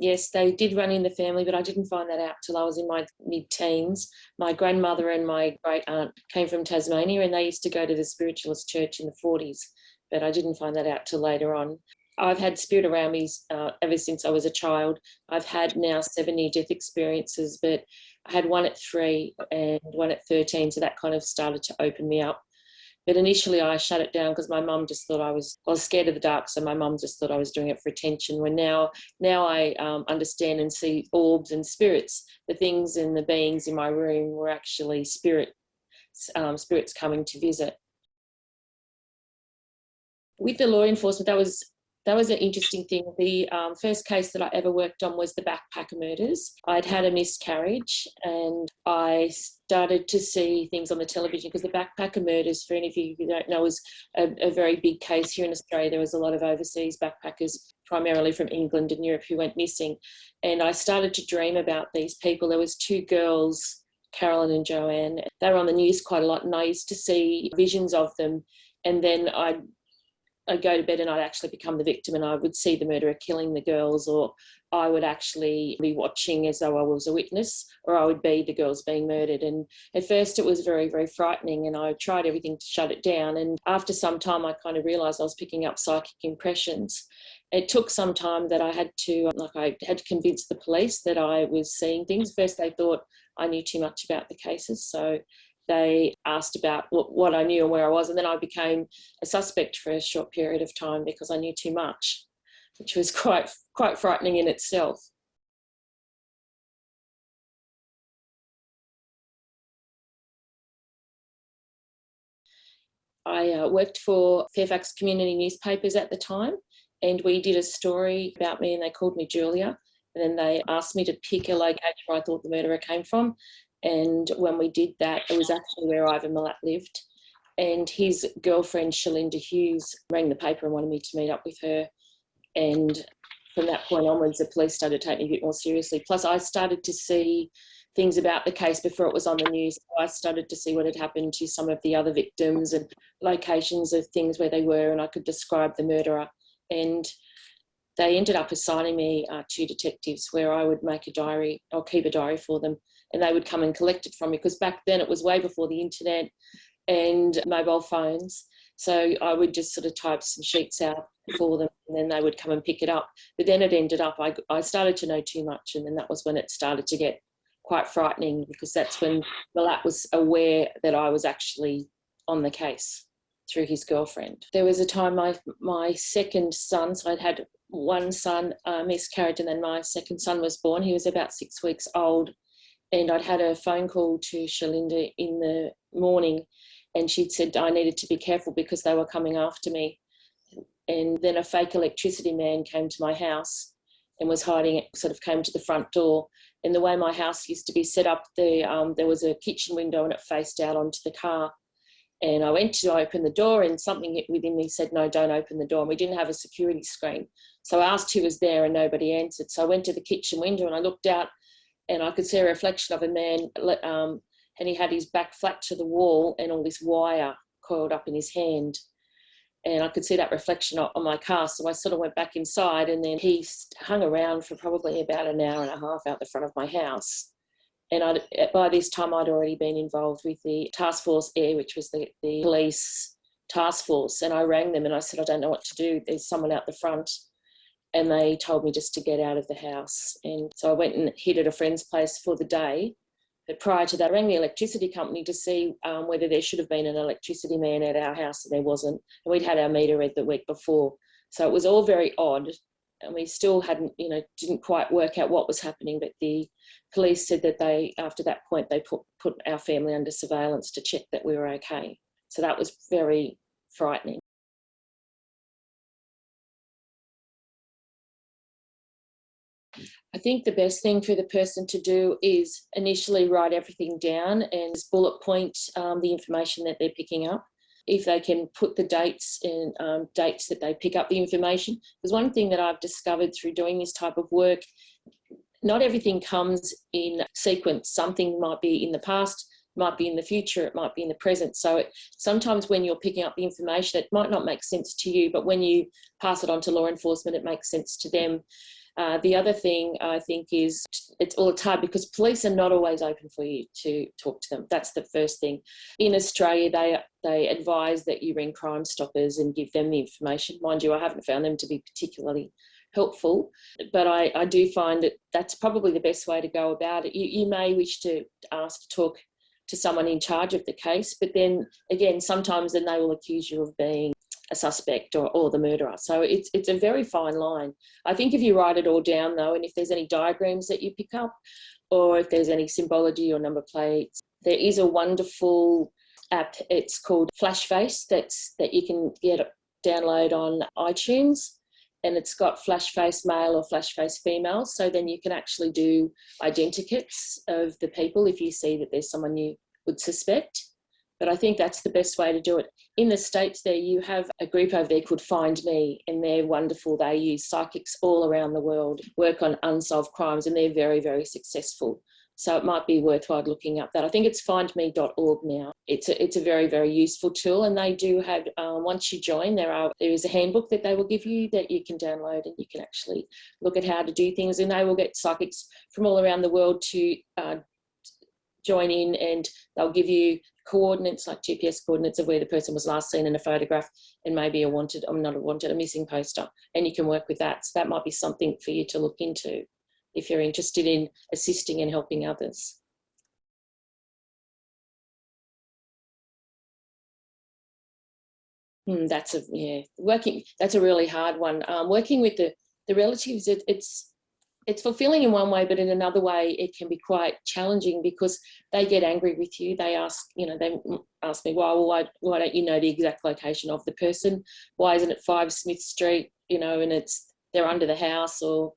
Yes, they did run in the family, but I didn't find that out till I was in my mid-teens. My grandmother and my great aunt came from Tasmania, and they used to go to the spiritualist church in the 40s, but I didn't find that out till later on. I've had spirit around me ever since I was a child. I've had now 7 near-death experiences, but I had one at 3 and one at 13, so that kind of started to open me up. But initially I shut it down because my mum just thought I was scared of the dark, so my mum just thought I was doing it for attention. When now I understand and see orbs and spirits. The things and the beings in my room were actually spirits coming to visit. With the law enforcement, that was an interesting thing. The first case that I ever worked on was the backpacker murders. I'd had a miscarriage and I started to see things on the television because the backpacker murders, for any of you who don't know, is a very big case here in Australia. There was a lot of overseas backpackers, primarily from England and Europe, who went missing. And I started to dream about these people. There was 2 girls, Carolyn and Joanne. They were on the news quite a lot, and I used to see visions of them. And then I'd go to bed and I'd actually become the victim, and I would see the murderer killing the girls, or I would actually be watching as though I was a witness, or I would be the girls being murdered. And at first it was very, very frightening, and I tried everything to shut it down. And after some time, I kind of realised I was picking up psychic impressions. It took some time that I had to convince the police that I was seeing things. First, they thought I knew too much about the cases, so they asked about what I knew and where I was, and then I became a suspect for a short period of time because I knew too much, which was quite frightening in itself. I worked for Fairfax Community Newspapers at the time, and we did a story about me, and they called me Julia, and then they asked me to pick a location where I thought the murderer came from. And when we did that, it was actually where Ivan Milat lived. And his girlfriend, Shalinda Hughes, rang the paper and wanted me to meet up with her. And from that point onwards, the police started taking me a bit more seriously. Plus, I started to see things about the case before it was on the news. I started to see what had happened to some of the other victims and locations of things where they were, and I could describe the murderer. And they ended up assigning me 2 detectives where I would make a diary, or keep a diary for them, and they would come and collect it from me, because back then it was way before the internet and mobile phones. So I would just sort of type some sheets out for them, and then they would come and pick it up. But then it ended up, I started to know too much, and then that was when it started to get quite frightening, because that's when Milat was aware that I was actually on the case through his girlfriend. There was a time my second son, so I'd had one son miscarried, and then my second son was born. He was about 6 weeks old, and I'd had a phone call to Shalinda in the morning, and she'd said I needed to be careful because they were coming after me. And then a fake electricity man came to my house and was hiding it, sort of came to the front door. And the way my house used to be set up, there was a kitchen window and it faced out onto the car. And I went to open the door, and something within me said, no, don't open the door. And we didn't have a security screen. So I asked who was there, and nobody answered. So I went to the kitchen window and I looked out, and I could see a reflection of a man, and he had his back flat to the wall and all this wire coiled up in his hand. And I could see that reflection on my car. So I sort of went back inside, and then he hung around for probably about an hour and a half out the front of my house. And by this time, I'd already been involved with the Task Force Air, which was the police task force. And I rang them and I said, I don't know what to do. There's someone out the front. And they told me just to get out of the house. And so I went and hid at a friend's place for the day. But prior to that, I rang the electricity company to see whether there should have been an electricity man at our house, and there wasn't. And we'd had our meter read the week before. So it was all very odd. And we still didn't quite work out what was happening. But the police said that after that point, they put our family under surveillance to check that we were okay. So that was very frightening. I think the best thing for the person to do is initially write everything down and bullet point the information that they're picking up. If they can put the dates and dates that they pick up the information. Because one thing that I've discovered through doing this type of work, not everything comes in sequence. Something might be in the past, might be in the future, it might be in the present. So sometimes when you're picking up the information, it might not make sense to you, but when you pass it on to law enforcement, it makes sense to them. The other thing I think is it's hard because police are not always open for you to talk to them. That's the first thing. In Australia, they advise that you ring Crime Stoppers and give them the information. Mind you, I haven't found them to be particularly helpful, but I do find that that's probably the best way to go about it. You may wish to ask to talk to someone in charge of the case, but then again, sometimes then they will accuse you of being a suspect or the murderer. So it's a very fine line. I think if you write it all down though, and if there's any diagrams that you pick up, or if there's any symbology or number plates, there is a wonderful app. It's called Flashface that you can download on iTunes, and it's got Flashface male or Flashface female. So then you can actually do identikits of the people if you see that there's someone you would suspect. But I think that's the best way to do it. In the States there, you have a group over there called Find Me, and they're wonderful. They use psychics all around the world, work on unsolved crimes, and they're very, very successful. So it might be worthwhile looking up that. I think it's findme.org now. It's a very, very useful tool, and they do have, once you join, there is a handbook that they will give you that you can download, and you can actually look at how to do things, and they will get psychics from all around the world to join in, and they'll give you coordinates, like GPS coordinates of where the person was last seen in a photograph, and maybe a missing poster, and you can work with that. So that might be something for you to look into if you're interested in assisting and helping others. That's a really hard one. Working with the relatives, it's fulfilling in one way, but in another way, it can be quite challenging because they get angry with you. They ask me, why don't you know the exact location of the person? Why isn't it 5 Smith Street? And they're under the house, or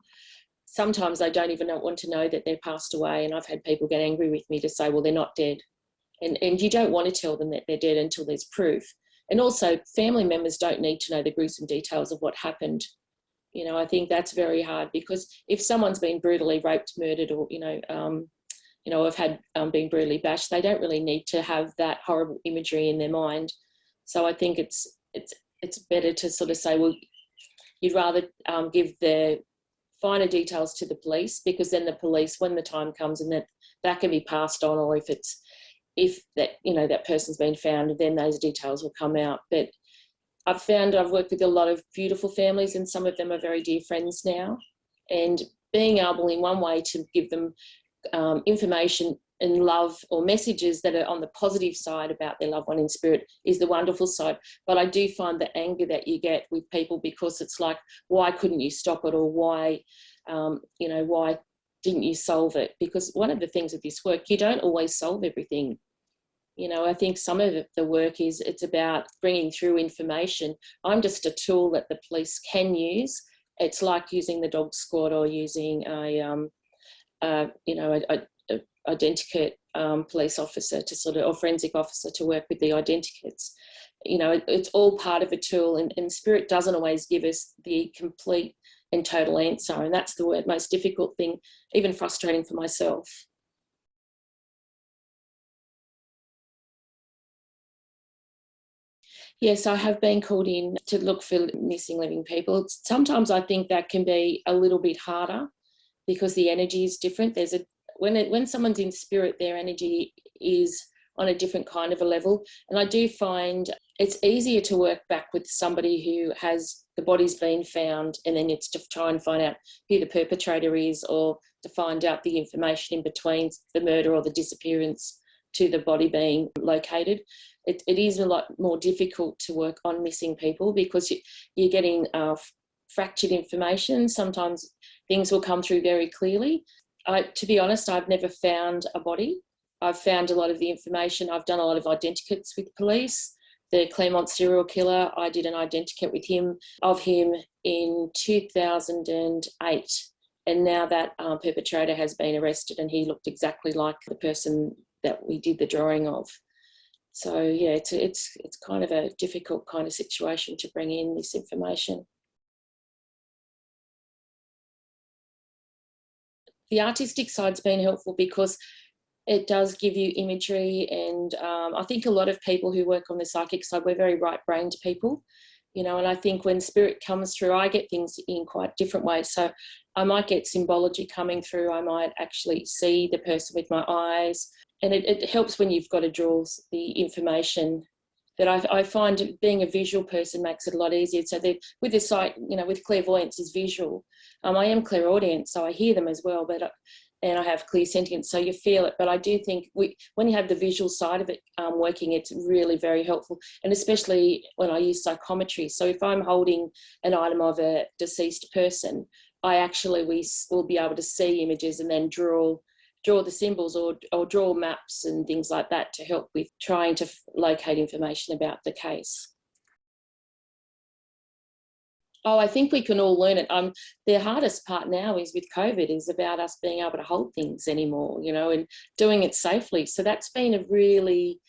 sometimes they don't even want to know that they're passed away. And I've had people get angry with me to say, well, they're not dead. And you don't want to tell them that they're dead until there's proof. And also, family members don't need to know the gruesome details of what happened. I think that's very hard, because if someone's been brutally raped, murdered, or, have had been brutally bashed, they don't really need to have that horrible imagery in their mind. So I think it's better to sort of say, well, you'd rather give the finer details to the police, because then the police, when the time comes and that can be passed on, or if that person's been found, then those details will come out. But I've worked with a lot of beautiful families, and some of them are very dear friends now. And being able in one way to give them information and love, or messages that are on the positive side about their loved one in spirit, is the wonderful side. But I do find the anger that you get with people, because it's like, why couldn't you stop it? Or why didn't you solve it? Because one of the things with this work, you don't always solve everything. I think some of the work it's about bringing through information. I'm just a tool that the police can use. It's like using the dog squad, or using a identikit police officer or forensic officer to work with the identikits. It's all part of a tool, and spirit doesn't always give us the complete and total answer. And that's the most difficult thing, even frustrating for myself. Yes, I have been called in to look for missing living people. Sometimes I think that can be a little bit harder, because the energy is different. When someone's in spirit, their energy is on a different kind of a level. And I do find it's easier to work back with somebody who has the body's been found, and then it's to try and find out who the perpetrator is, or to find out the information in between the murder or the disappearance to the body being located. It is a lot more difficult to work on missing people, because you're getting fractured information. Sometimes things will come through very clearly. To be honest, I've never found a body. I've found a lot of the information. I've done a lot of identikits with police. The Claremont serial killer, I did an identikit with him in 2008. And now that perpetrator has been arrested, and he looked exactly like the person that we did the drawing of. So yeah, it's kind of a difficult kind of situation to bring in this information. The artistic side's been helpful, because it does give you imagery, and I think a lot of people who work on the psychic side, we're very right-brained people, And I think when spirit comes through, I get things in quite different ways. So I might get symbology coming through. I might actually see the person with my eyes. And it helps when you've got to draw the information. That I find being a visual person makes it a lot easier. So that with the sight, with clairvoyance is visual. I am clairaudient, so I hear them as well, and I have clear sentience, so you feel it. But I do think when you have the visual side of it working, it's really very helpful, and especially when I use psychometry. So if I'm holding an item of a deceased person, we will be able to see images and then draw the symbols or draw maps and things like that to help with trying to locate information about the case. Oh, I think we can all learn it. The hardest part now is with COVID is about us being able to hold things anymore, and doing it safely. So that's been a really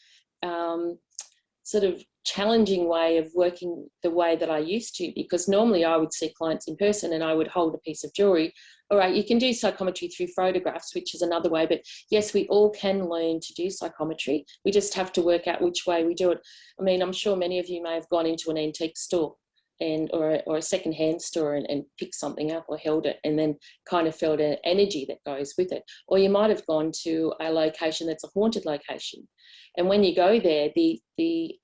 sort of challenging way of working the way that I used to, because normally I would see clients in person and I would hold a piece of jewelry. All right, you can do psychometry through photographs, which is another way, but yes, we all can learn to do psychometry. We just have to work out which way we do it. I mean, I'm sure many of you may have gone into an antique store or a second-hand store and picked something up or held it and then kind of felt an energy that goes with it. Or you might have gone to a location that's a haunted location. And when you go there, the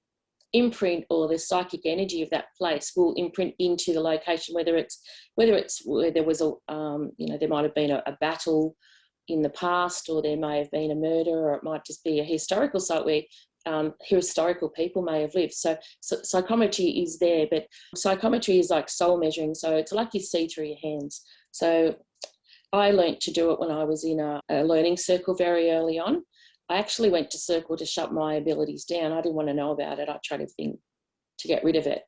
imprint or the psychic energy of that place will imprint into the location, whether there was there might have been a battle in the past, or there may have been a murder, or it might just be a historical site where historical people may have lived. So psychometry is there, but psychometry is like soul measuring. So it's like you see through your hands. So I learnt to do it when I was in a learning circle very early on. I actually went to circle to shut my abilities down. I didn't want to know about it. I tried everything to get rid of it.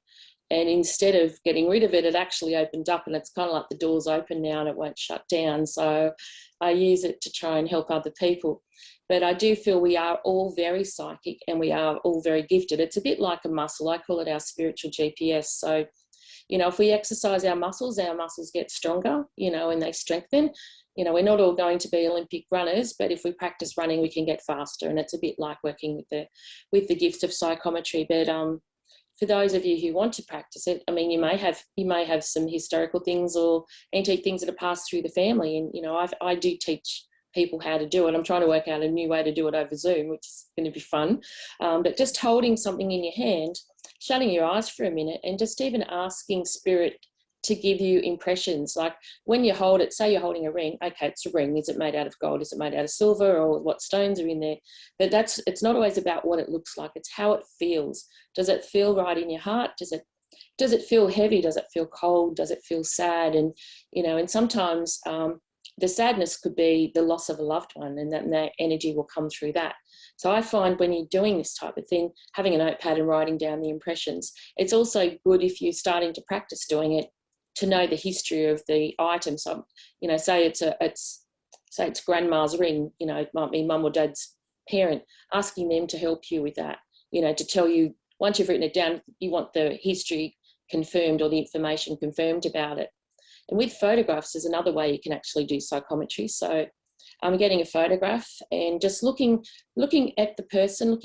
And instead of getting rid of it, it actually opened up, and it's kind of like the door's open now and it won't shut down. So I use it to try and help other people. But I do feel we are all very psychic and we are all very gifted. It's a bit like a muscle. I call it our spiritual GPS. So, if we exercise our muscles get stronger, and they strengthen. We're not all going to be Olympic runners, but if we practice running, we can get faster. And it's a bit like working with the gift of psychometry. But for those of you who want to practice it, I mean, you may have some historical things or antique things that are passed through the family. And, I do teach people how to do it. I'm trying to work out a new way to do it over Zoom, which is going to be fun. But just holding something in your hand, shutting your eyes for a minute, and just even asking spirit to give you impressions. Like when you hold it, say you're holding a ring, okay, it's a ring. Is it made out of gold? Is it made out of silver? Or what stones are in there? But it's not always about what it looks like. It's how it feels. Does it feel right in your heart? Does it feel heavy? Does it feel cold? Does it feel sad? And, and sometimes the sadness could be the loss of a loved one, and that energy will come through that. So I find when you're doing this type of thing, having a notepad and writing down the impressions, it's also good if you're starting to practice doing it, to know the history of the item. So, say it's grandma's ring, it might be mum or dad's parent, asking them to help you with that, to tell you, once you've written it down, you want the history confirmed or the information confirmed about it. And with photographs, there's another way you can actually do psychometry. So I'm getting a photograph and just looking at the person,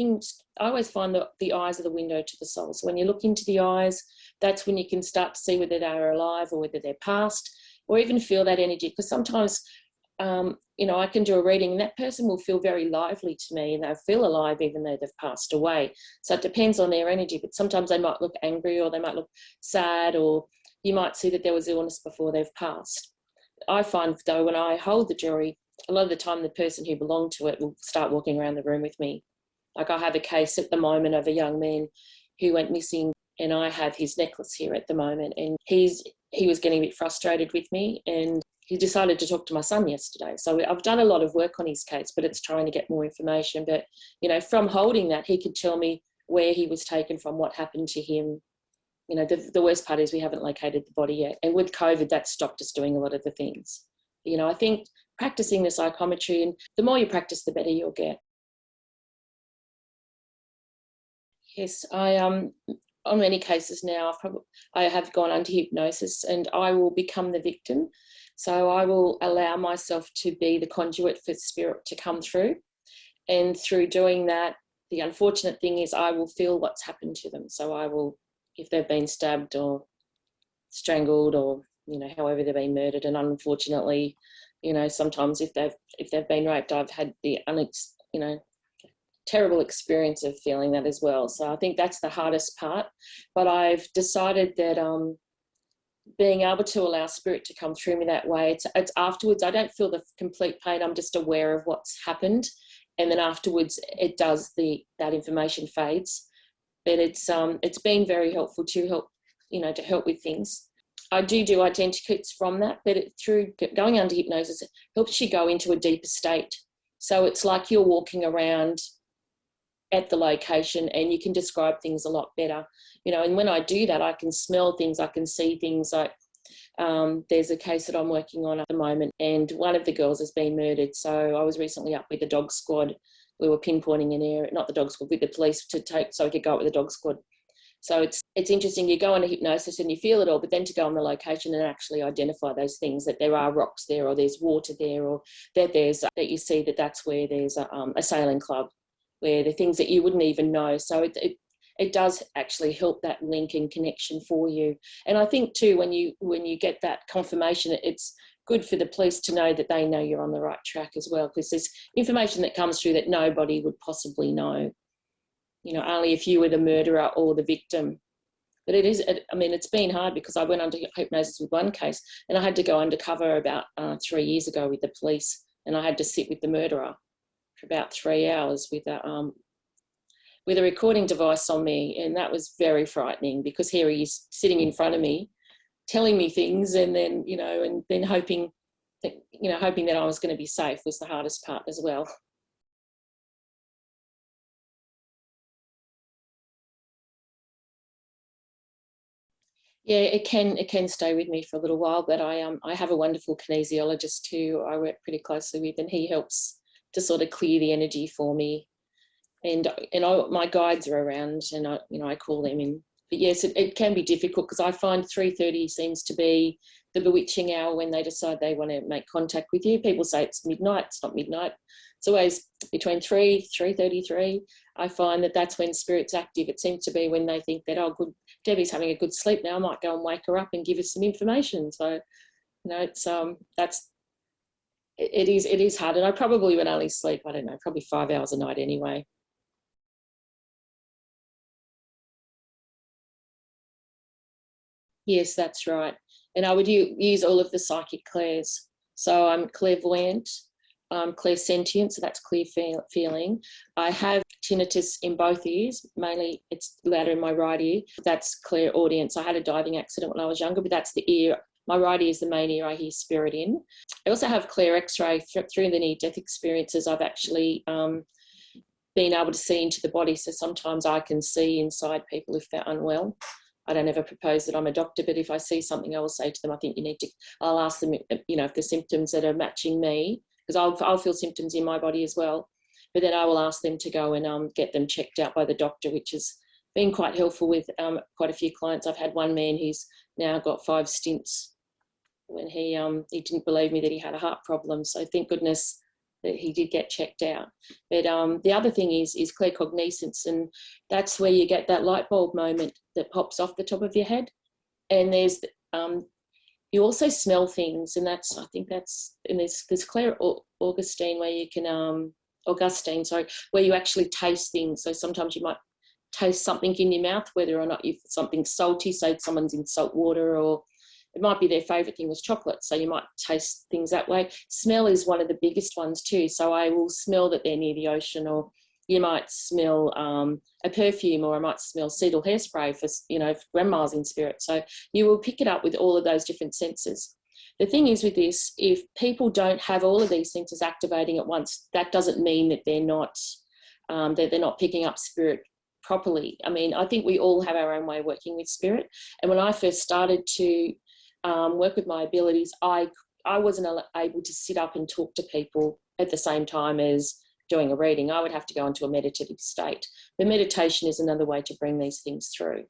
I always find that the eyes are the window to the soul. So when you look into the eyes, that's when you can start to see whether they're alive or whether they're past, or even feel that energy. Because sometimes, I can do a reading and that person will feel very lively to me and they'll feel alive even though they've passed away. So it depends on their energy, but sometimes they might look angry or they might look sad, or you might see that there was illness before they've passed. I find though, when I hold the jewelry, a lot of the time the person who belonged to it will start walking around the room with me. Like I have a case at the moment of a young man who went missing, and I have his necklace here at the moment, and he was getting a bit frustrated with me, and he decided to talk to my son yesterday. So I've done a lot of work on his case, but it's trying to get more information. But, from holding that, he could tell me where he was taken from, what happened to him. The worst part is we haven't located the body yet. And with COVID, that stopped us doing a lot of the things. I think practicing the psychometry, and the more you practice, the better you'll get. Yes, on many cases now, I have gone under hypnosis and I will become the victim. So I will allow myself to be the conduit for spirit to come through. And through doing that, the unfortunate thing is I will feel what's happened to them. So I will if they've been stabbed or strangled or, you know, however they've been murdered. And unfortunately, you know, sometimes if they've been raped, I've had the terrible experience of feeling that as well. So I think that's the hardest part. But I've decided that being able to allow spirit to come through me that way, it's afterwards, I don't feel the complete pain. I'm just aware of what's happened. And then afterwards it does, that information fades. But it's been very helpful to help, you know, to help with things. I do identikits from that, but through going under hypnosis, it helps you go into a deeper state. So it's like you're walking around at the location and you can describe things a lot better, you know. And when I do that, I can smell things, I can see things. Like there's a case that I'm working on at the moment, and one of the girls has been murdered. So I was recently up with the dog squad. We were pinpointing an area, not the dog squad, with the police so we could go up with the dog squad. So it's interesting. You go into hypnosis and you feel it all, but then to go on the location and actually identify those things, that there are rocks there, or there's water there, or that that you see that's where there's a sailing club, where the things that you wouldn't even know. So it does actually help that link and connection for you. And I think too, when you get that confirmation, it's good for the police to know that they know you're on the right track as well, because there's information that comes through that nobody would possibly know, you know, only if you were the murderer or the victim. But it's been hard, because I went under hypnosis with one case and I had to go undercover about 3 years ago with the police, and I had to sit with the murderer for about 3 hours with a recording device on me. And that was very frightening, because here he is sitting in front of me telling me things, and then, you know, and then hoping that I was going to be safe was the hardest part as well. Yeah, it can stay with me for a little while, but I have a wonderful kinesiologist who I work pretty closely with, and he helps to sort of clear the energy for me. And my guides are around, and I call them in. But yes, it can be difficult, because I find 3:30 seems to be the bewitching hour when they decide they want to make contact with you. People say it's midnight. It's not midnight. It's always between 3:33. I find that's when spirit's active. It seems to be when they think that, oh, good, Debbie's having a good sleep now, I might go and wake her up and give her some information. So, you know, it is hard. And I probably would only sleep, I don't know, probably 5 hours a night anyway. Yes, that's right. And I would use all of the psychic clairs. So I'm clairvoyant, clairsentient, so that's clear feeling. I have tinnitus in both ears, mainly it's louder in my right ear. That's clairaudience. I had a diving accident when I was younger, but that's the ear. My right ear is the main ear I hear spirit in. I also have clear x-ray through the near-death experiences. I've actually been able to see into the body. So sometimes I can see inside people if they're unwell. I don't ever propose that I'm a doctor, but if I see something, I will say to them, I think I'll ask them, you know, if the symptoms that are matching me, because I'll feel symptoms in my body as well. But then I will ask them to go and get them checked out by the doctor, which has been quite helpful with quite a few clients. I've had one man who's now got 5 stents when he didn't believe me that he had a heart problem. So thank goodness that he did get checked out. But the other thing is claircognizance, and that's where you get that light bulb moment that pops off the top of your head. And there's you also smell things, and I think that's, and there's Claire Augustine where you can Augustine, sorry, where you actually taste things. So sometimes you might taste something in your mouth, whether or not you've something salty, say someone's in salt water, or it might be their favourite thing was chocolate, so you might taste things that way. Smell is one of the biggest ones too. So I will smell that they're near the ocean, or you might smell a perfume, or I might smell cetyl hairspray for, you know, for grandma's in spirit. So you will pick it up with all of those different senses. The thing is with this, if people don't have all of these senses activating at once, that doesn't mean that they're not picking up spirit properly. I mean, I think we all have our own way of working with spirit. And when I first started to work with my abilities, I wasn't able to sit up and talk to people at the same time as doing a reading. I would have to go into a meditative state. But meditation is another way to bring these things through.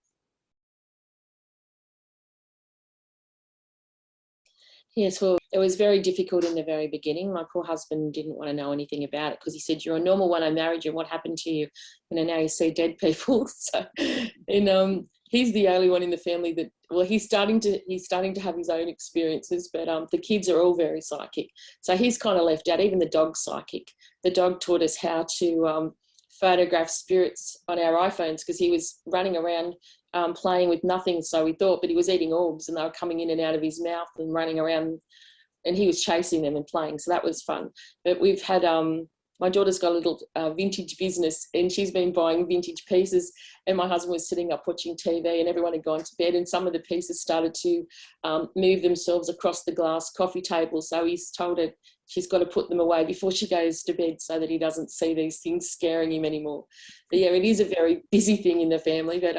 Yes, well, it was very difficult in the very beginning. My poor husband didn't want to know anything about it, because he said, you're a normal one, I married you, what happened to you? And now you see dead people. So, and he's the only one in the family that, well, he's starting to have his own experiences, but the kids are all very psychic. So he's kind of left out. Even the dog's psychic. The dog taught us how to photograph spirits on our iPhones because he was running around playing with nothing, so we thought, but he was eating orbs and they were coming in and out of his mouth and running around, and he was chasing them and playing, so that was fun. But we've had my daughter's got a little vintage business and she's been buying vintage pieces, and my husband was sitting up watching TV and everyone had gone to bed, and some of the pieces started to move themselves across the glass coffee table, so he's told her she's got to put them away before she goes to bed so that he doesn't see these things scaring him anymore. But yeah, it is a very busy thing in the family, but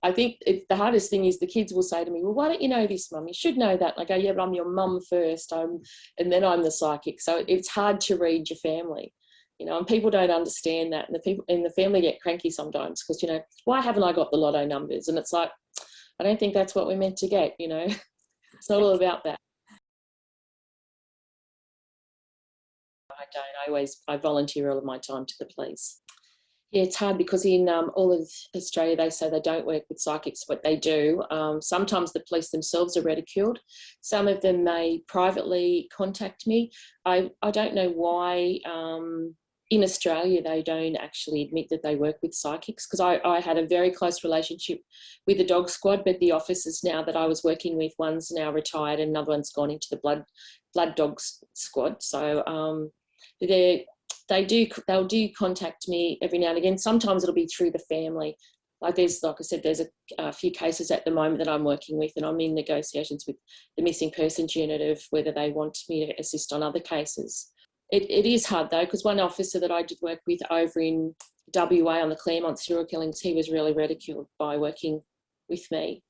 I think the hardest thing is the kids will say to me, well, why don't you know this, Mum? You should know that. And I go, yeah, but I'm your mum first, and then I'm the psychic. So it's hard to read your family, you know, and people don't understand that. And the people in the family get cranky sometimes because, you know, why haven't I got the lotto numbers? And it's like, I don't think that's what we're meant to get, you know. It's not all about that. I volunteer all of my time to the police. Yeah, it's hard because in all of Australia, they say they don't work with psychics, but they do. Sometimes the police themselves are ridiculed. Some of them may privately contact me. I don't know why in Australia they don't actually admit that they work with psychics, because I had a very close relationship with the dog squad, but the officers now that I was working with, one's now retired and another one's gone into the blood dogs squad. So they'll do contact me every now and again. Sometimes it'll be through the family. Like I said, there's a few cases at the moment that I'm working with, and I'm in negotiations with the missing persons unit of whether they want me to assist on other cases. It is hard though, because one officer that I did work with over in WA on the Claremont serial killings, he was really ridiculed by working with me,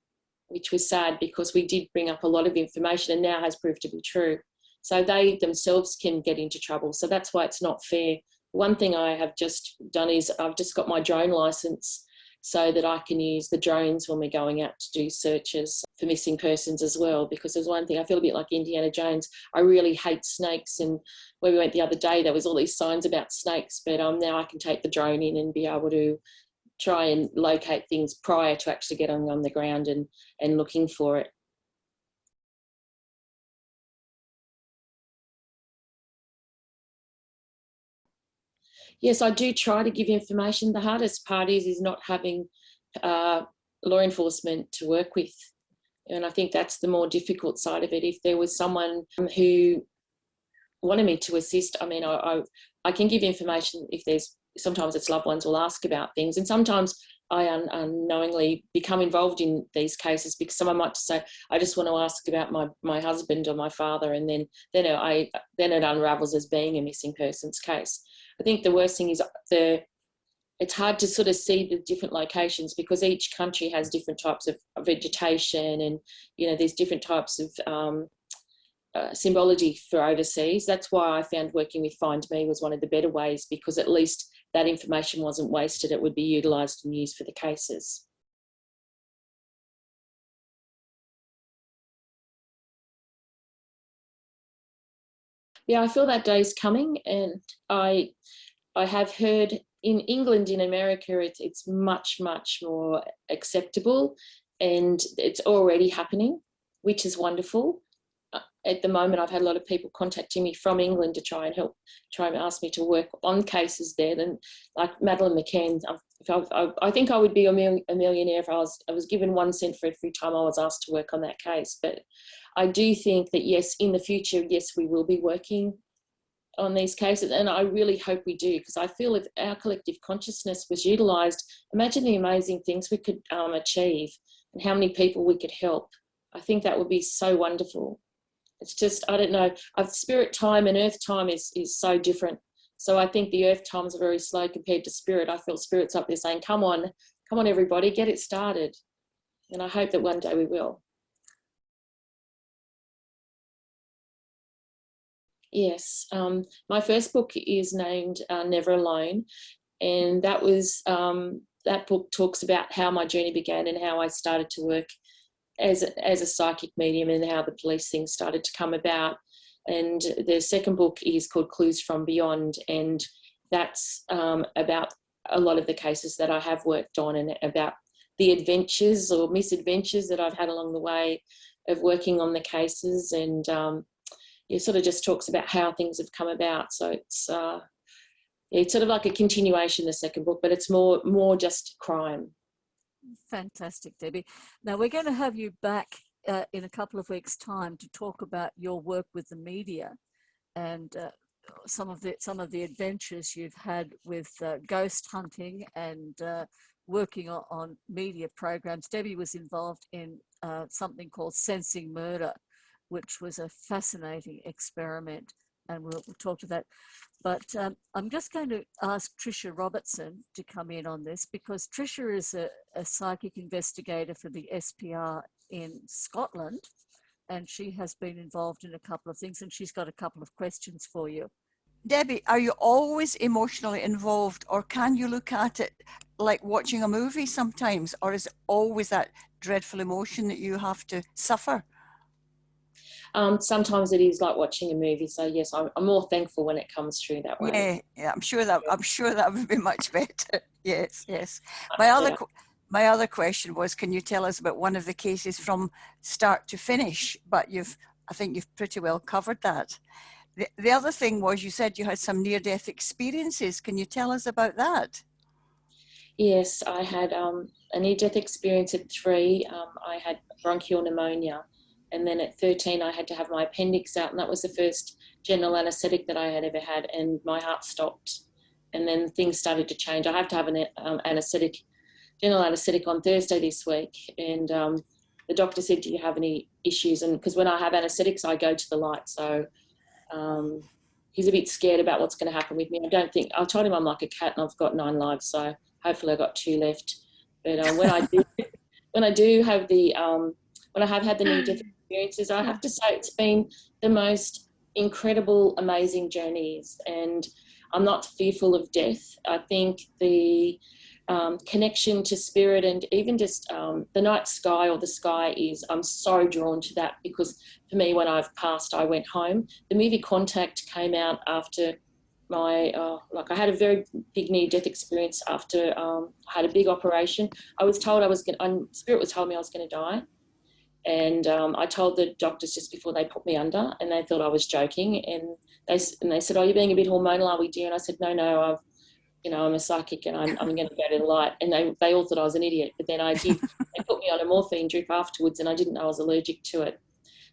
which was sad because we did bring up a lot of information and now has proved to be true. So they themselves can get into trouble. So that's why it's not fair. One thing I have just done is I've just got my drone license so that I can use the drones when we're going out to do searches for missing persons as well. Because there's one thing, I feel a bit like Indiana Jones. I really hate snakes. And where we went the other day, there was all these signs about snakes, but now I can take the drone in and be able to try and locate things prior to actually getting on the ground and looking for it. Yes, I do try to give information. The hardest part is not having law enforcement to work with. And I think that's the more difficult side of it. If there was someone who wanted me to assist, I mean, I can give information if sometimes it's loved ones will ask about things. And sometimes I unknowingly become involved in these cases because someone might say, I just want to ask about my husband or my father. And then it unravels as being a missing persons case. I think the worst thing is it's hard to sort of see the different locations because each country has different types of vegetation, and, you know, there's different types of symbology for overseas. That's why I found working with Find Me was one of the better ways, because at least that information wasn't wasted. It would be utilised and used for the cases. Yeah, I feel that day's coming, and I have heard in England, in America, it's much, much more acceptable, and it's already happening, which is wonderful. At the moment, I've had a lot of people contacting me from England to try and ask me to work on cases there. And like Madeleine McCann, I think I would be a millionaire if I was given 1 cent for every time I was asked to work on that case. But I do think that, yes, in the future, yes, we will be working on these cases, and I really hope we do, because I feel if our collective consciousness was utilised, imagine the amazing things we could achieve and how many people we could help. I think that would be so wonderful. It's just, I don't know, spirit time and earth time is so different. So I think the earth times are very slow compared to spirit. I feel spirit's up there saying, come on everybody, get it started. And I hope that one day we will. Yes, my first book is named Never Alone, and that book talks about how my journey began and how I started to work as a psychic medium and how the police thing started to come about. And the second book is called Clues from Beyond, and that's about a lot of the cases that I have worked on and about the adventures or misadventures that I've had along the way of working on the cases, and it sort of just talks about how things have come about. So it's sort of like a continuation, the second book, but it's more just crime. Fantastic, Debbie. Now we're going to have you back in a couple of weeks' time to talk about your work with the media and some of the adventures you've had with ghost hunting and working on media programs. Debbie was involved in something called Sensing Murder, which was a fascinating experiment, and we'll talk to that. But I'm just going to ask Tricia Robertson to come in on this, because Tricia is a psychic investigator for the SPR in Scotland, and she has been involved in a couple of things, and she's got a couple of questions for you. Debbie, are you always emotionally involved, or can you look at it like watching a movie sometimes, or is it always that dreadful emotion that you have to suffer? Sometimes it is like watching a movie. So yes, I'm more thankful when it comes through that way. Yeah, I'm sure that would be much better. Yes. My other question was, can you tell us about one of the cases from start to finish? But I think you've pretty well covered that. The other thing was, you said you had some near-death experiences. Can you tell us about that? Yes, I had a near-death experience at 3. I had bronchial pneumonia, and then at 13 I had to have my appendix out, and that was the first general anaesthetic that I had ever had, and my heart stopped, and then things started to change. I have to have an general anaesthetic on Thursday this week, and the doctor said, do you have any issues? And because when I have anaesthetics I go to the light, so he's a bit scared about what's going to happen with me. I told him I'm like a cat and I've got 9 lives, so hopefully I've got 2 left. But when I have had the near-death experiences, I have to say it's been the most incredible, amazing journeys, and I'm not fearful of death. I think the connection to spirit, and even just the night sky or the sky I'm so drawn to that, because for me, when I've passed, I went home. The movie Contact came out after my, I had a very big near-death experience after I had a big operation. I was told spirit was told me I was going to die. And I told the doctors just before they put me under, and they thought I was joking. And they said, "Oh, you're being a bit hormonal, are we, dear?" And I said, "No, I'm a psychic, and I'm going to go to the light." And they all thought I was an idiot. But then they put me on a morphine drip afterwards, and I didn't know I was allergic to it.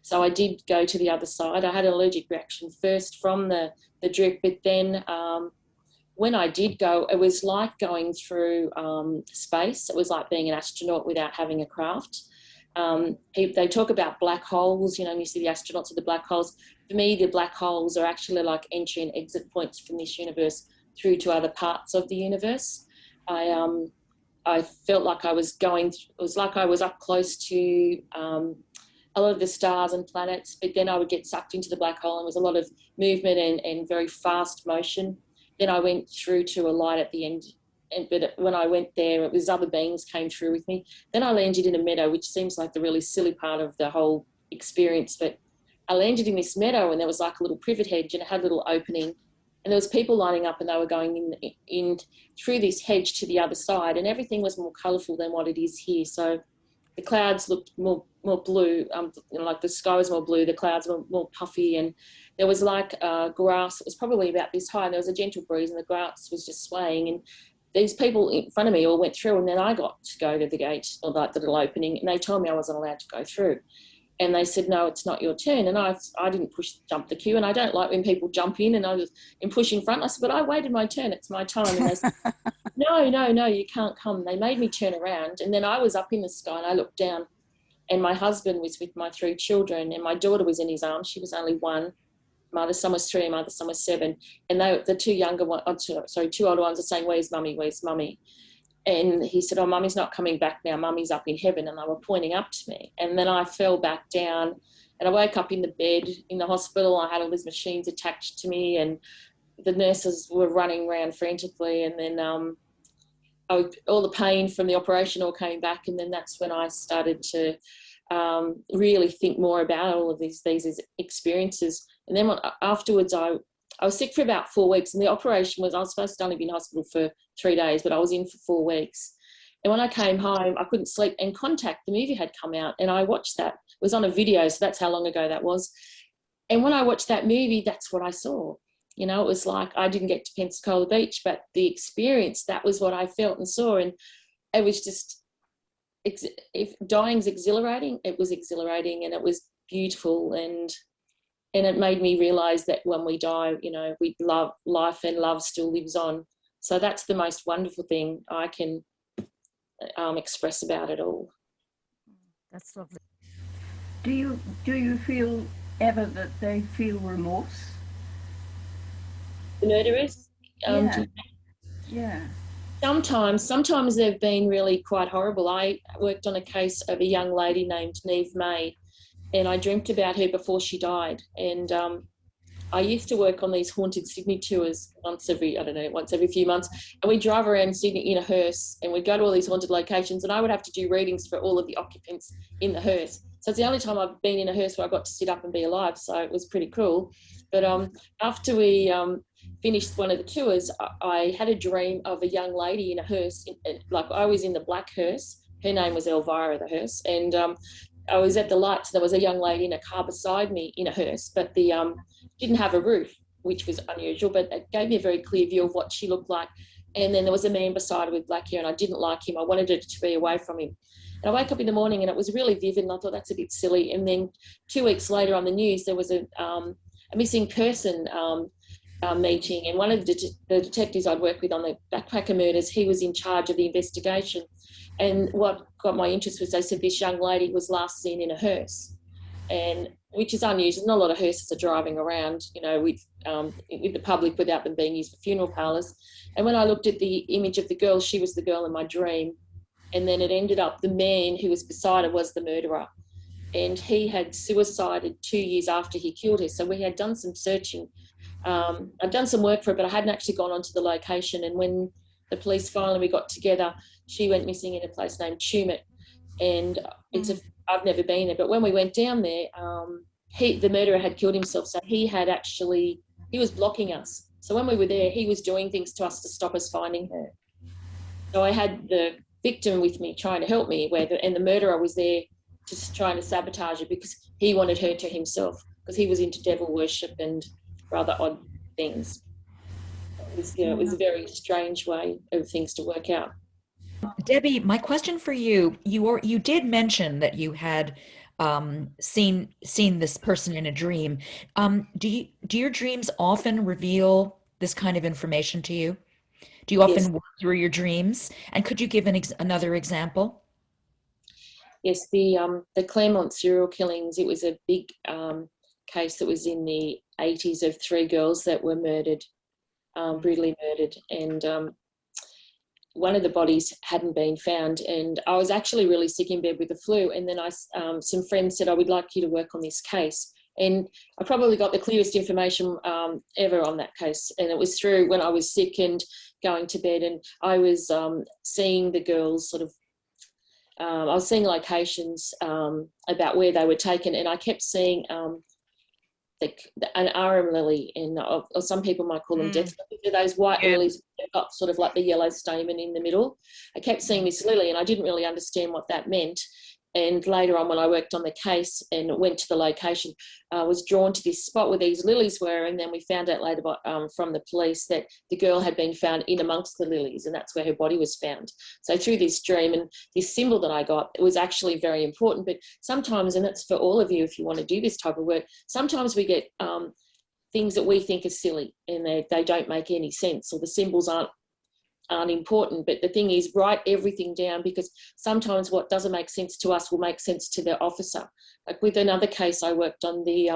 So I did go to the other side. I had an allergic reaction first from the drip, but then when I did go, it was like going through space. It was like being an astronaut without having a craft. They talk about black holes, and you see the astronauts with the black holes. For me, the black holes are actually like entry and exit points from this universe through to other parts of the universe. I felt like I was it was like I was up close to a lot of the stars and planets, but then I would get sucked into the black hole, and there was a lot of movement and very fast motion. Then I went through to a light at the end. But when I went there, it was other beings came through with me. Then I landed in a meadow, which seems like the really silly part of the whole experience. But I landed in this meadow, and there was like a little privet hedge, and it had a little opening. And there was people lining up, and they were going in through this hedge to the other side, and everything was more colourful than what it is here. So the clouds looked more blue, like the sky was more blue, the clouds were more puffy, and there was like grass. It was probably about this high, and there was a gentle breeze, and the grass was just swaying. And these people in front of me all went through, and then I got to go to the gate, or like the little opening, and they told me I wasn't allowed to go through. And they said, "No, it's not your turn." And I didn't jump the queue, and I don't like when people jump in and I was in push in front. I said, "But I waited my turn, it's my time." And they said, no, you can't come. They made me turn around, and then I was up in the sky, and I looked down, and my husband was with my 3 children, and my daughter was in his arms. She was only 1. My other son was 3, my other son was 7. And the 2 2 older ones are saying, "Where's mummy? Where's mummy?" And he said, "Oh, mummy's not coming back now. Mummy's up in heaven." And they were pointing up to me. And then I fell back down, and I woke up in the bed in the hospital. I had all these machines attached to me, and the nurses were running around frantically. And then all the pain from the operation all came back. And then that's when I started to really think more about all of these experiences. And then afterwards, I was sick for about 4 weeks, and the operation was, I was supposed to only be in hospital for 3 days, but I was in for 4 weeks. And when I came home, I couldn't sleep, and Contact, the movie, had come out, and I watched that. It was on a video, so that's how long ago that was. And when I watched that movie, that's what I saw. You know, it was like, I didn't get to Pensacola Beach, but the experience, that was what I felt and saw. And it was just, if dying's exhilarating, it was exhilarating, and it was beautiful. And it made me realise that when we die, you know, we love life, and love still lives on. So that's the most wonderful thing I can express about it all. That's lovely. Do you feel ever that they feel remorse? The murderers? Yeah. Sometimes they've been really quite horrible. I worked on a case of a young lady named Neve May, and I dreamt about her before she died. And I used to work on these haunted Sydney tours once every few months, and we'd drive around Sydney in a hearse, and we'd go to all these haunted locations, and I would have to do readings for all of the occupants in the hearse. So it's the only time I've been in a hearse where I got to sit up and be alive, so it was pretty cool. But after we finished one of the tours, I had a dream of a young lady in a hearse, like I was in the black hearse. Her name was Elvira, the hearse, and I was at the lights. There was a young lady in a car beside me in a hearse, but the didn't have a roof, which was unusual, but it gave me a very clear view of what she looked like. And then there was a man beside her with black hair, and I didn't like him. I wanted her to be away from him. And I woke up in the morning, and it was really vivid, and I thought, that's a bit silly. And then 2 weeks later on the news, there was a missing person meeting, and one of the detectives I'd worked with on the backpacker murders, he was in charge of the investigation. And what got my interest was, they said this young lady was last seen in a hearse, and which is unusual. Not a lot of hearses are driving around, you know, with the public without them being used for funeral parlours. And when I looked at the image of the girl, she was the girl in my dream. And then it ended up the man who was beside her was the murderer. And he had suicided 2 years after he killed her. So we had done some searching. I'd done some work for it, but I hadn't actually gone onto the location. And when the police finally got together, she went missing in a place named Tumut. And I've never been there, but when we went down there, the murderer had killed himself. So he was blocking us. So when we were there, he was doing things to us to stop us finding her. So I had the victim with me trying to help me, and the murderer was there just trying to sabotage her because he wanted her to himself, because he was into devil worship and rather odd things. It was a very strange way of things to work out. Debbie, my question for you, you did mention that you had seen this person in a dream. Do your dreams often reveal this kind of information to you? Do you often work through your dreams? And could you give another example? Yes, the Claremont serial killings, it was a big case that was in the 80s of 3 girls that were murdered, brutally murdered. And one of the bodies hadn't been found, and I was actually really sick in bed with the flu. And then some friends said, I would like you to work on this case. And I probably got the clearest information ever on that case. And it was through when I was sick and going to bed, and I was seeing the girls I was seeing locations about where they were taken, and I kept seeing an arum lily, or some people might call them death lilies. Those white lilies, they've got sort of like the yellow stamen in the middle. I kept seeing this lily, and I didn't really understand what that meant. And later on, when I worked on the case and went to the location, I was drawn to this spot where these lilies were. And then we found out later from the police that the girl had been found in amongst the lilies, and that's where her body was found. So through this dream and this symbol that I got, it was actually very important. But sometimes, and that's for all of you if you want to do this type of work, sometimes we get things that we think are silly, and they don't make any sense, or the symbols aren't important. But the thing is, write everything down, because sometimes what doesn't make sense to us will make sense to the officer. Like with another case I worked on, the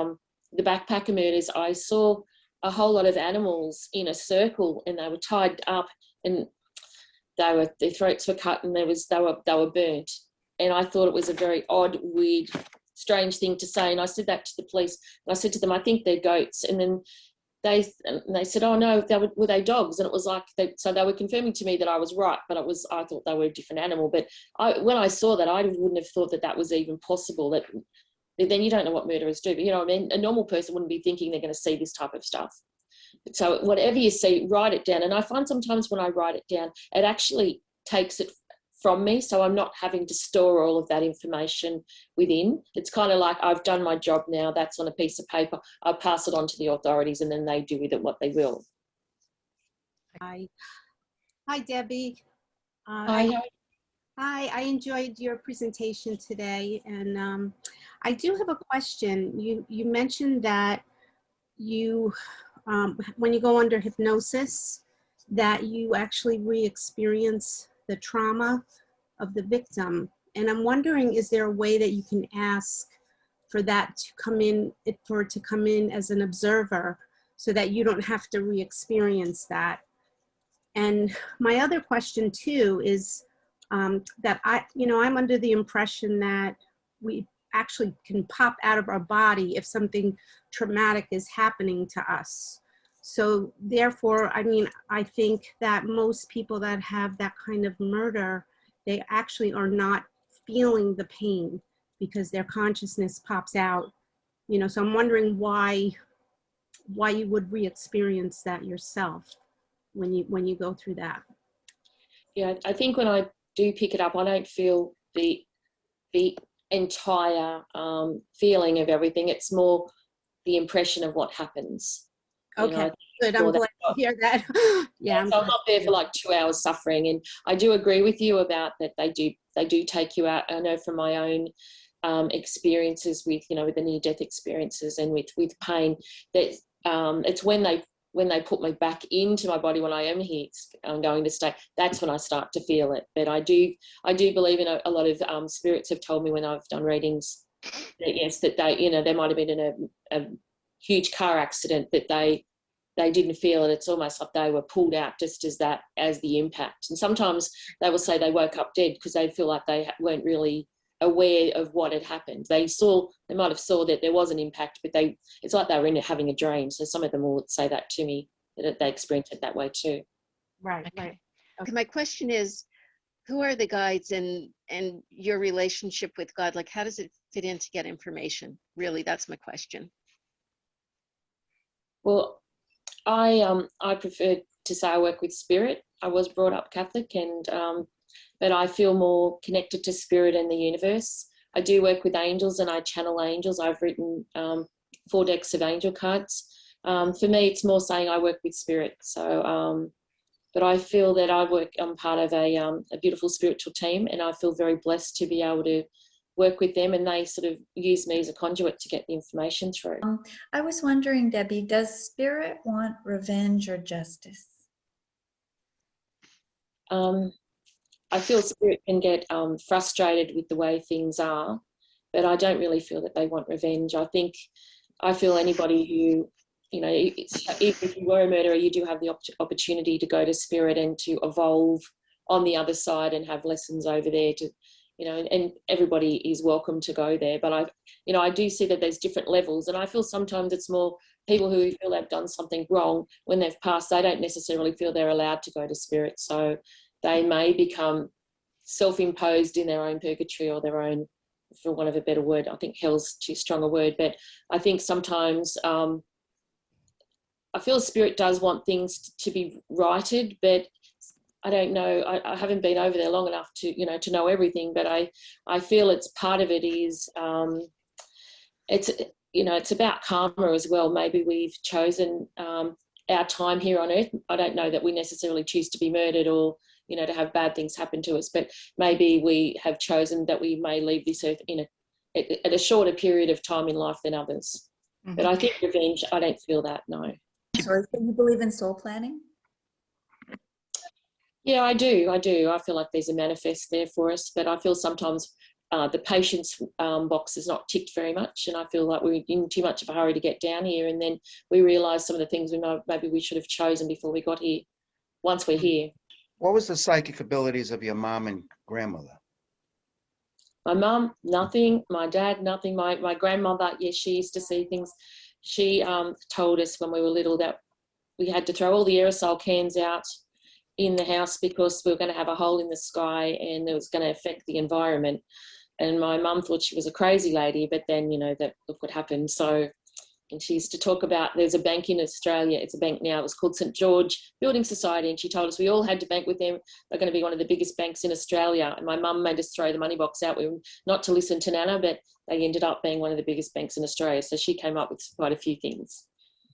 backpacker murders, I saw a whole lot of animals in a circle, and they were tied up, and their throats were cut, and they were burnt. And I thought it was a very odd, weird, strange thing to say. And I said that to the police, and I said to them, I think they're goats. And then they said, oh no, were they dogs? And it was like, so they were confirming to me that I was right, but I thought they were a different animal. But when I saw that, I wouldn't have thought that was even possible. That then you don't know what murderers do. But you know what I mean? A normal person wouldn't be thinking they're going to see this type of stuff. So whatever you see, write it down. And I find sometimes when I write it down, it actually takes it from me, so I'm not having to store all of that information within. It's kind of like, I've done my job now, that's on a piece of paper, I'll pass it on to the authorities and then they do with it what they will. Hi, Debbie. Hi. Hi, I enjoyed your presentation today, and I do have a question. You mentioned that you, when you go under hypnosis, that you actually re-experience the trauma of the victim. And I'm wondering, is there a way that you can ask for that to come in, for it to come in as an observer so that you don't have to re-experience that? And my other question too is that I'm under the impression that we actually can pop out of our body if something traumatic is happening to us. So therefore, I mean, I think that most people that have that kind of murder, they actually are not feeling the pain because their consciousness pops out. You know, so I'm wondering why you would re-experience that yourself when you go through that. Yeah, I think when I do pick it up, I don't feel the entire feeling of everything. It's more the impression of what happens. Okay, good. I'm glad to hear that. Yeah, so I'm not there for like 2 hours suffering. And I do agree with you about that. They do take you out. I know from my own experiences with, you know, with the near-death experiences and with pain, that it's when they put me back into my body, when I am here, I'm going to stay, that's when I start to feel it. But I do believe in a lot of spirits have told me when I've done readings that yes, that they, you know, they might have been in a huge car accident, that they didn't feel it. It's almost like they were pulled out just as the impact. And sometimes they will say they woke up dead because they feel like they weren't really aware of what had happened. They might have saw that there was an impact, but it's like they were in it having a dream. So some of them will say that to me, that they experienced it that way too. Right, Okay. right. Okay. My question is, who are the guides and your relationship with God? Like, how does it fit in to get information? Really, that's my question. Well, I prefer to say I work with spirit. I was brought up Catholic, and but I feel more connected to spirit and the universe. I do work with angels and I channel angels. I've written 4 decks of angel cards. For me, it's more saying I work with spirit. So, but I feel that I'm part of a beautiful spiritual team, and I feel very blessed to be able to work with them, and they sort of use me as a conduit to get the information through. I was wondering, Debbie, does spirit want revenge or justice? I feel spirit can get frustrated with the way things are, but I don't really feel that they want revenge. I feel anybody who, you know, even if you were a murderer, you do have the opportunity to go to spirit and to evolve on the other side and have lessons over there to, you know, and everybody is welcome to go there. But I do see that there's different levels, and I feel sometimes it's more people who feel they've done something wrong when they've passed, they don't necessarily feel they're allowed to go to spirit. So they may become self-imposed in their own purgatory or their own, for want of a better word, I think hell's too strong a word, but I think sometimes I feel spirit does want things to be righted, but I don't know, I haven't been over there long enough to, you know, to know everything, but I feel it's part of it is, it's, you know, it's about karma as well. Maybe we've chosen our time here on earth. I don't know that we necessarily choose to be murdered or, you know, to have bad things happen to us, but maybe we have chosen that we may leave this earth at a shorter period of time in life than others. Mm-hmm. But I think revenge, I don't feel that, no. Sorry, so you believe in soul planning? Yeah, I do. I feel like there's a manifest there for us, but I feel sometimes the patience box is not ticked very much, and I feel like we're in too much of a hurry to get down here, and then we realise some of the things maybe we should have chosen before we got here, once we're here. What was the psychic abilities of your mom and grandmother? My mum, nothing. My dad, nothing. My grandmother, yes, she used to see things. She told us when we were little that we had to throw all the aerosol cans out in the house because we were going to have a hole in the sky and it was going to affect the environment. And my mum thought she was a crazy lady, but then, you know, that look what happened. So And she used to talk about, there's a bank in Australia, it's a bank now, it was called St George Building Society, and she told us we all had to bank with them. They're going to be one of the biggest banks in Australia. And my mum made us throw the money box out. We were not to listen to Nana, but they ended up being one of the biggest banks in Australia. So she came up with quite a few things.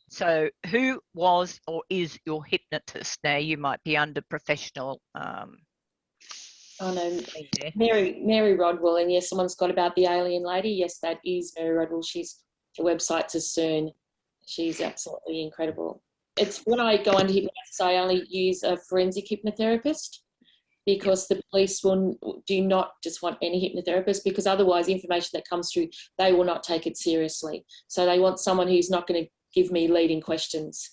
So who was or is your hypnotist? Now you might be under professional Oh no, Mary Rodwell. And yes, someone's got about the alien lady. Yes, that is Mary Rodwell. The website's as soon. She's absolutely incredible. It's when I go under hypnosis, I only use a forensic hypnotherapist, because the police do not just want any hypnotherapist, because otherwise information that comes through, they will not take it seriously. So they want someone who's not going to give me leading questions.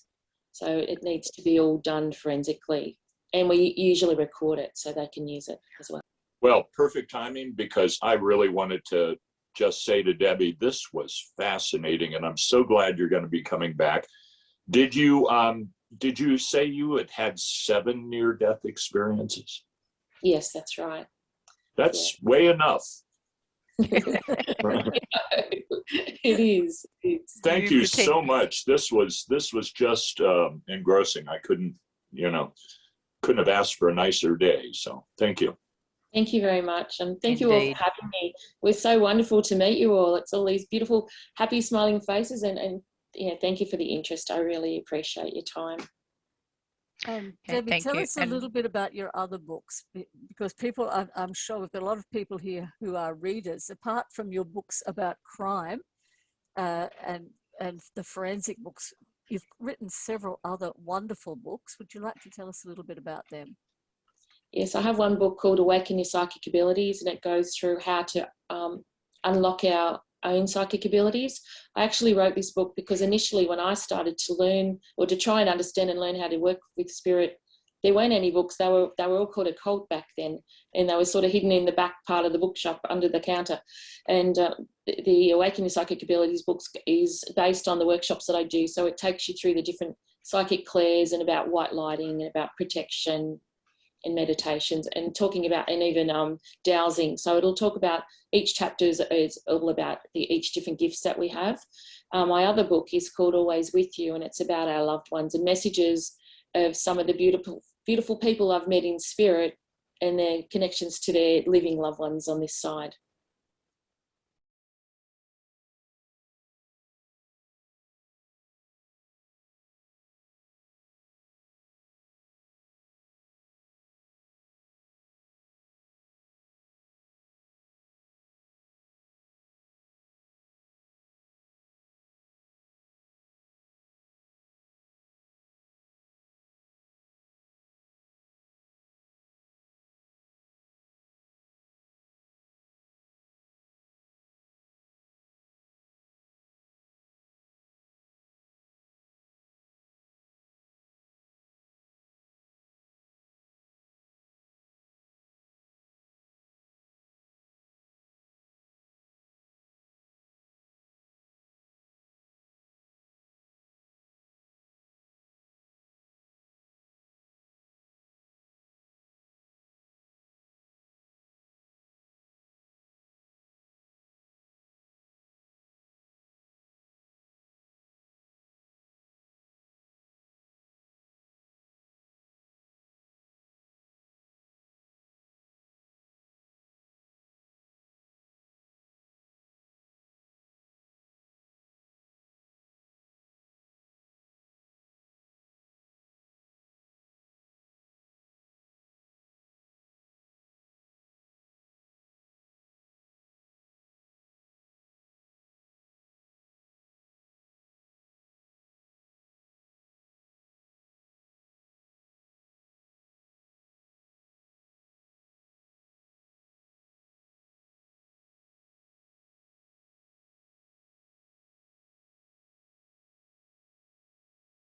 So it needs to be all done forensically. And we usually record it so they can use it as well. Well, perfect timing, because I really wanted to just say to Debbie, this was fascinating, and I'm so glad you're going to be coming back. Did you say you had had 7 near-death experiences? Yes, that's right. That's way enough. It is. Thank you so much. This was just engrossing. I couldn't have asked for a nicer day. So thank you. Thank you very much. And thank you all for having me. We're so wonderful to meet you all. It's all these beautiful, happy, smiling faces. And thank you for the interest. I really appreciate your time. Debbie, tell us a little bit about your other books, because people, I'm sure we've got a lot of people here who are readers. Apart from your books about crime and the forensic books, you've written several other wonderful books. Would you like to tell us a little bit about them? Yes, I have one book called Awaken Your Psychic Abilities, and it goes through how to unlock our own psychic abilities. I actually wrote this book because initially when I started to learn, or to try and understand and learn how to work with spirit, there weren't any books. They were all called occult back then, and they were sort of hidden in the back part of the bookshop under the counter. And the Awaken Your Psychic Abilities books is based on the workshops that I do. So it takes you through the different psychic clairs and about white lighting and about protection and meditations, and talking about, and even dowsing. So it'll talk about, each chapter is all about each different gifts that we have. My other book is called Always With You, and it's about our loved ones and messages of some of the beautiful people I've met in spirit and their connections to their living loved ones on this side.